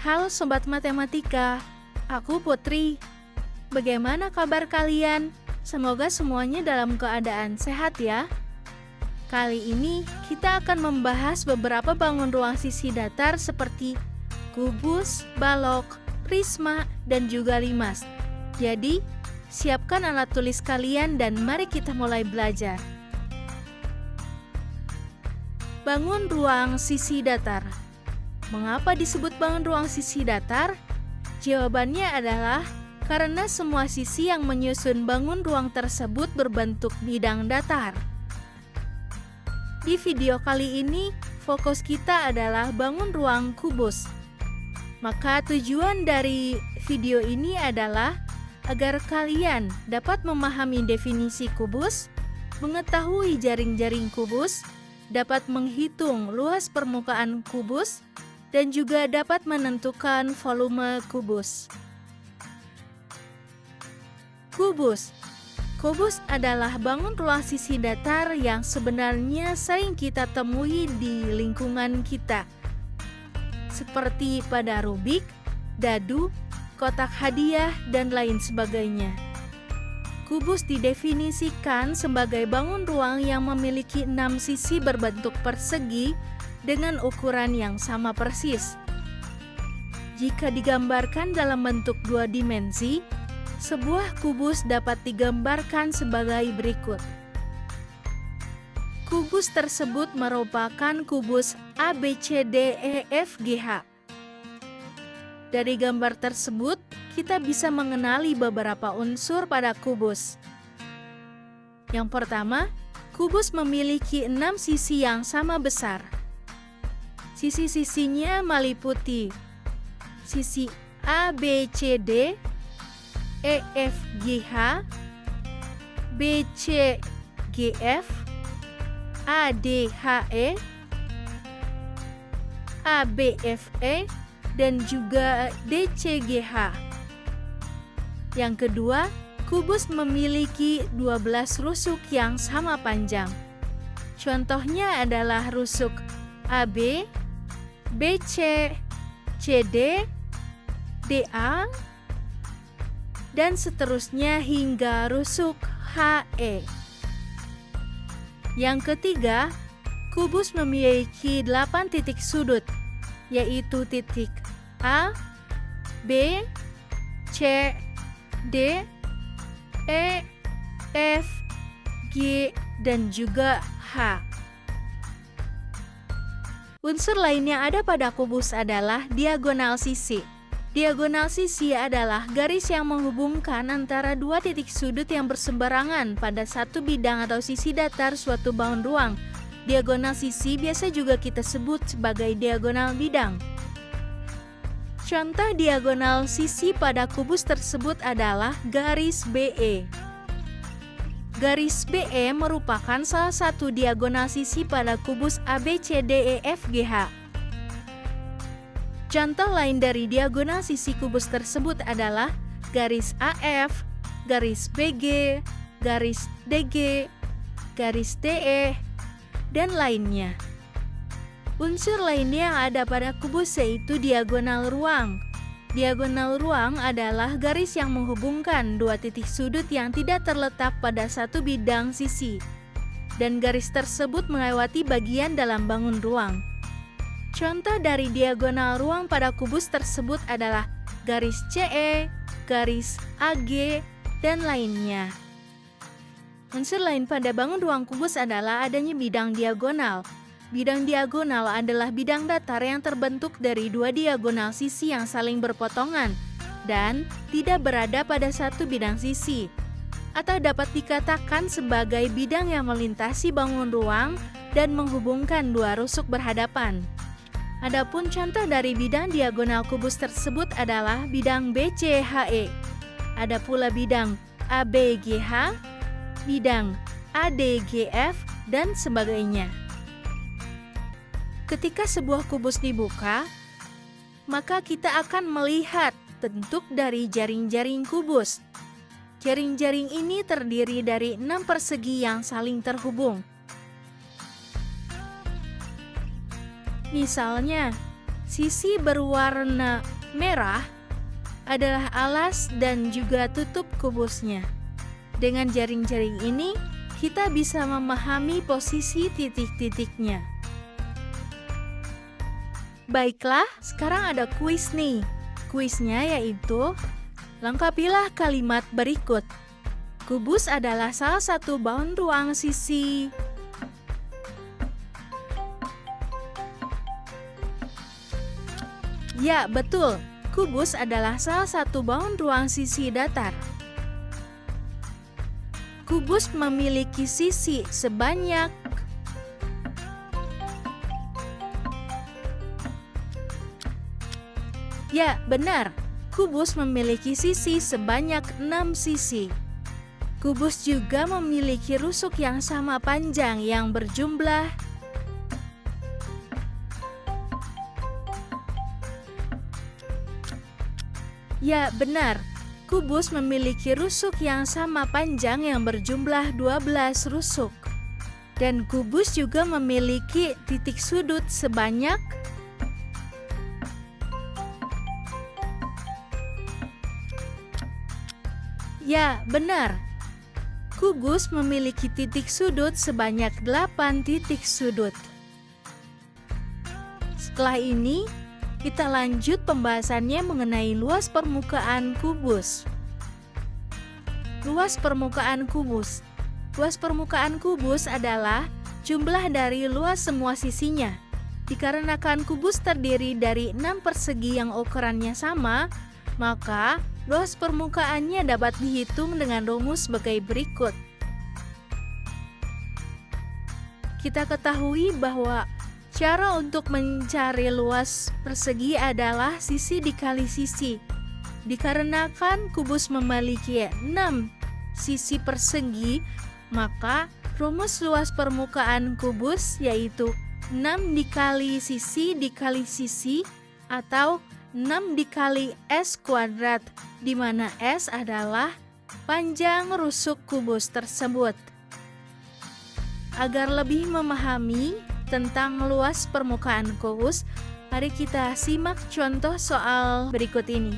Halo Sobat Matematika, aku Putri. Bagaimana kabar kalian? Semoga semuanya dalam keadaan sehat ya. Kali ini kita akan membahas beberapa bangun ruang sisi datar seperti kubus, balok, prisma, dan juga limas. Jadi, siapkan alat tulis kalian dan mari kita mulai belajar. Bangun ruang sisi datar. Mengapa disebut bangun ruang sisi datar? Jawabannya adalah karena semua sisi yang menyusun bangun ruang tersebut berbentuk bidang datar. Di video kali ini, fokus kita adalah bangun ruang kubus. Maka tujuan dari video ini adalah agar kalian dapat memahami definisi kubus, mengetahui jaring-jaring kubus, dapat menghitung luas permukaan kubus, dan juga dapat menentukan volume kubus. Kubus adalah bangun ruang sisi datar yang sebenarnya sering kita temui di lingkungan kita, seperti pada Rubik, dadu, kotak hadiah, dan lain sebagainya. Kubus didefinisikan sebagai bangun ruang yang memiliki 6 sisi berbentuk persegi dengan ukuran yang sama persis. Jika digambarkan dalam bentuk 2 dimensi, sebuah kubus dapat digambarkan sebagai berikut. Kubus tersebut merupakan kubus ABCDEFGH. Dari gambar tersebut, kita bisa mengenali beberapa unsur pada kubus. Yang pertama, kubus memiliki 6 sisi yang sama besar. Sisi-sisinya meliputi sisi ABCD, EFGH, BCGF, ADHE, ABFE, dan juga DCGH. Yang kedua, kubus memiliki 12 rusuk yang sama panjang. Contohnya adalah rusuk AB, BC, CD, DA, dan seterusnya hingga rusuk HE. Yang ketiga, kubus memiliki 8 titik sudut, yaitu titik A, B, C, D, E, F, G, dan juga H. Unsur lain yang ada pada kubus adalah diagonal sisi. Diagonal sisi adalah garis yang menghubungkan antara 2 titik sudut yang berseberangan pada satu bidang atau sisi datar suatu bangun ruang. Diagonal sisi biasa juga kita sebut sebagai diagonal bidang. Contoh diagonal sisi pada kubus tersebut adalah garis BE. Garis BE merupakan salah satu diagonal sisi pada kubus ABCDEFGH. Contoh lain dari diagonal sisi kubus tersebut adalah garis AF, garis BG, garis DG, garis DE, dan lainnya. Unsur lainnya yang ada pada kubus yaitu diagonal ruang. Diagonal ruang adalah garis yang menghubungkan 2 titik sudut yang tidak terletak pada satu bidang sisi, dan garis tersebut melewati bagian dalam bangun ruang. Contoh dari diagonal ruang pada kubus tersebut adalah garis CE, garis AG, dan lainnya. Unsur lain pada bangun ruang kubus adalah adanya bidang diagonal. Bidang diagonal adalah bidang datar yang terbentuk dari 2 diagonal sisi yang saling berpotongan dan tidak berada pada satu bidang sisi, atau dapat dikatakan sebagai bidang yang melintasi bangun ruang dan menghubungkan 2 rusuk berhadapan. Adapun contoh dari bidang diagonal kubus tersebut adalah bidang BCHE. Ada pula bidang ABGH, bidang ADGF, dan sebagainya. Ketika sebuah kubus dibuka, maka kita akan melihat bentuk dari jaring-jaring kubus. Jaring-jaring ini terdiri dari 6 persegi yang saling terhubung. Misalnya, sisi berwarna merah adalah alas dan juga tutup kubusnya. Dengan jaring-jaring ini, kita bisa memahami posisi titik-titiknya. Baiklah, sekarang ada kuis nih. Kuisnya yaitu, lengkapilah kalimat berikut. Kubus adalah salah satu baut ruang sisi. Ya, betul. Kubus adalah salah satu baut ruang sisi datar. Kubus memiliki sisi sebanyak Ya, benar. Kubus memiliki sisi sebanyak 6 sisi. Kubus juga memiliki rusuk yang sama panjang yang berjumlah Ya, benar. Kubus memiliki rusuk yang sama panjang yang berjumlah 12 rusuk. Dan kubus juga memiliki titik sudut sebanyak Ya, benar. Kubus memiliki titik sudut sebanyak 8 titik sudut. Setelah ini, kita lanjut pembahasannya mengenai luas permukaan kubus. Luas permukaan kubus. Luas permukaan kubus adalah jumlah dari luas semua sisinya. Dikarenakan kubus terdiri dari 6 persegi yang ukurannya sama, maka luas permukaannya dapat dihitung dengan rumus sebagai berikut. Kita ketahui bahwa cara untuk mencari luas persegi adalah sisi dikali sisi. Dikarenakan kubus memiliki 6 sisi persegi, maka rumus luas permukaan kubus yaitu 6 dikali sisi atau 6 dikali S kuadrat, di mana S adalah panjang rusuk kubus tersebut. Agar lebih memahami tentang luas permukaan kubus, mari kita simak contoh soal berikut ini.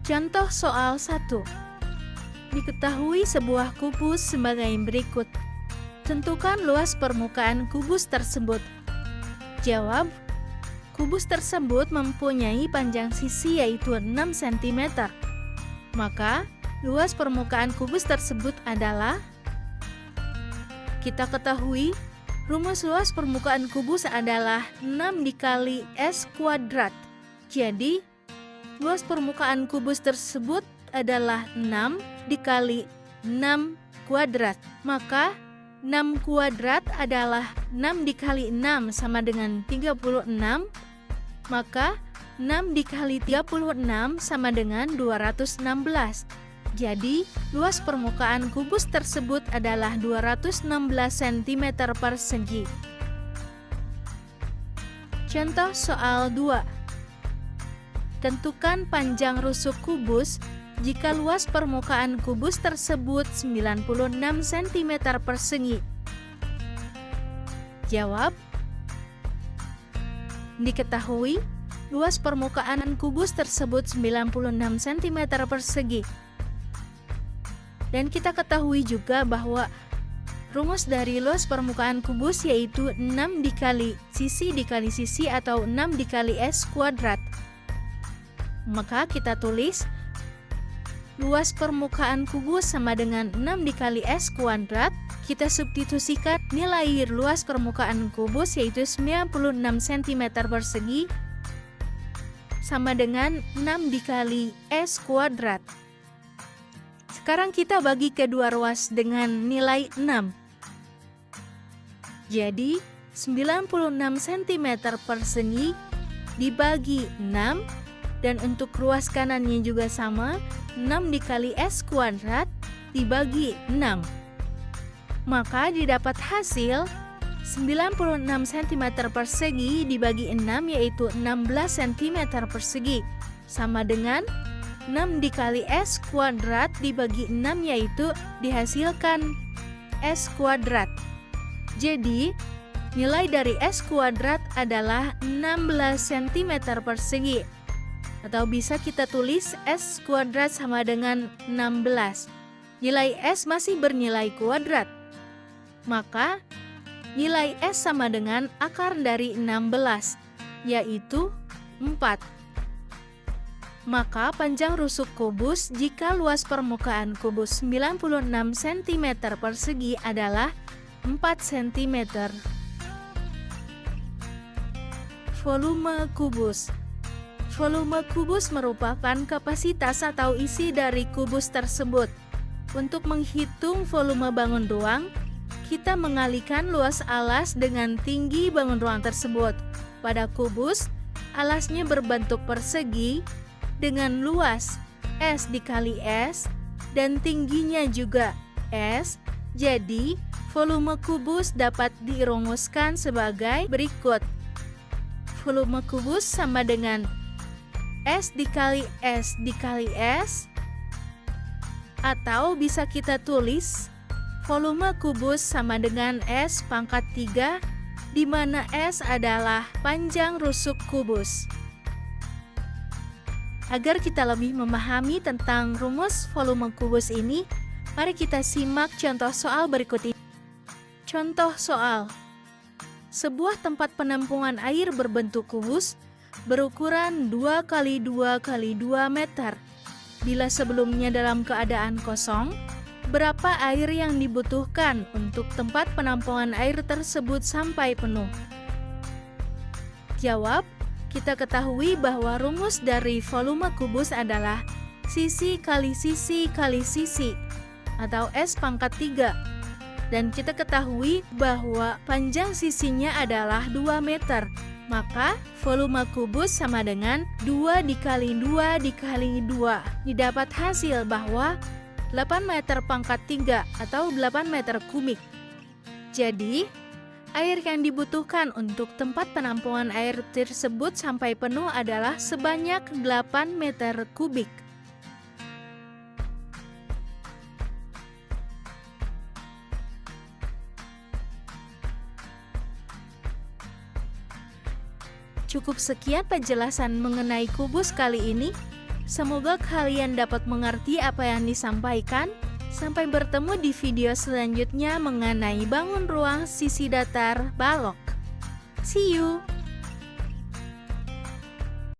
Contoh soal 1. Diketahui sebuah kubus sebagai berikut. Tentukan luas permukaan kubus tersebut. Jawab, kubus tersebut mempunyai panjang sisi yaitu 6 cm. Maka, luas permukaan kubus tersebut adalah Kita ketahui, rumus luas permukaan kubus adalah 6 dikali S kuadrat. Jadi, luas permukaan kubus tersebut adalah 6 dikali 6 kuadrat. Maka, 6 kuadrat adalah 6 dikali 6 sama dengan 36. Maka, 6 dikali 36 sama dengan 216. Jadi, luas permukaan kubus tersebut adalah 216 cm persegi. Contoh soal 2. Tentukan panjang rusuk kubus jika luas permukaan kubus tersebut 96 cm persegi. Jawab, diketahui luas permukaan kubus tersebut 96 cm persegi. Dan kita ketahui juga bahwa rumus dari luas permukaan kubus yaitu 6 dikali sisi atau 6 dikali S kuadrat. Maka kita tulis luas permukaan kubus sama dengan 6 dikali S kuadrat. Kita substitusikan nilai luas permukaan kubus yaitu 96 cm persegi sama dengan 6 dikali S kuadrat. Sekarang kita bagi kedua ruas dengan nilai 6. Jadi, 96 cm persegi dibagi 6, dan untuk ruas kanannya juga sama, 6 dikali S kuadrat dibagi 6. Maka didapat hasil 96 cm persegi dibagi 6 yaitu 16 cm persegi, sama dengan 6 dikali S kuadrat dibagi 6 yaitu dihasilkan S kuadrat. Jadi, Nilai dari S kuadrat adalah 16 cm persegi. Atau bisa kita tulis S kuadrat sama dengan 16. Nilai S masih bernilai kuadrat. Maka, nilai S sama dengan akar dari 16, yaitu 4. Maka panjang rusuk kubus jika luas permukaan kubus 96 cm persegi adalah 4 cm. Volume kubus. Volume kubus merupakan kapasitas atau isi dari kubus tersebut. Untuk menghitung volume bangun ruang, kita mengalihkan luas alas dengan tinggi bangun ruang tersebut. Pada kubus, alasnya berbentuk persegi dengan luas S dikali S dan tingginya juga S. Jadi, volume kubus dapat dirumuskan sebagai berikut. Volume kubus sama dengan S dikali S dikali S, atau bisa kita tulis volume kubus sama dengan S pangkat 3, di mana S adalah panjang rusuk kubus. Agar kita lebih memahami tentang rumus volume kubus ini, mari kita simak contoh soal berikut ini. Contoh soal. Sebuah tempat penampungan air berbentuk kubus berukuran 2 x 2 x 2 meter. Bila sebelumnya dalam keadaan kosong, berapa air yang dibutuhkan untuk tempat penampungan air tersebut sampai penuh? Jawab, kita ketahui bahwa rumus dari volume kubus adalah sisi kali sisi kali sisi, atau S pangkat 3. Dan kita ketahui bahwa panjang sisinya adalah 2 meter. Maka volume kubus sama dengan 2 dikali 2 dikali 2. Didapat hasil bahwa 8 meter pangkat 3 atau 8 meter kubik. Jadi, air yang dibutuhkan untuk tempat penampungan air tersebut sampai penuh adalah sebanyak 8 meter kubik. Cukup sekian penjelasan mengenai kubus kali ini. Semoga kalian dapat mengerti apa yang disampaikan. Sampai bertemu di video selanjutnya mengenai bangun ruang sisi datar balok. See you!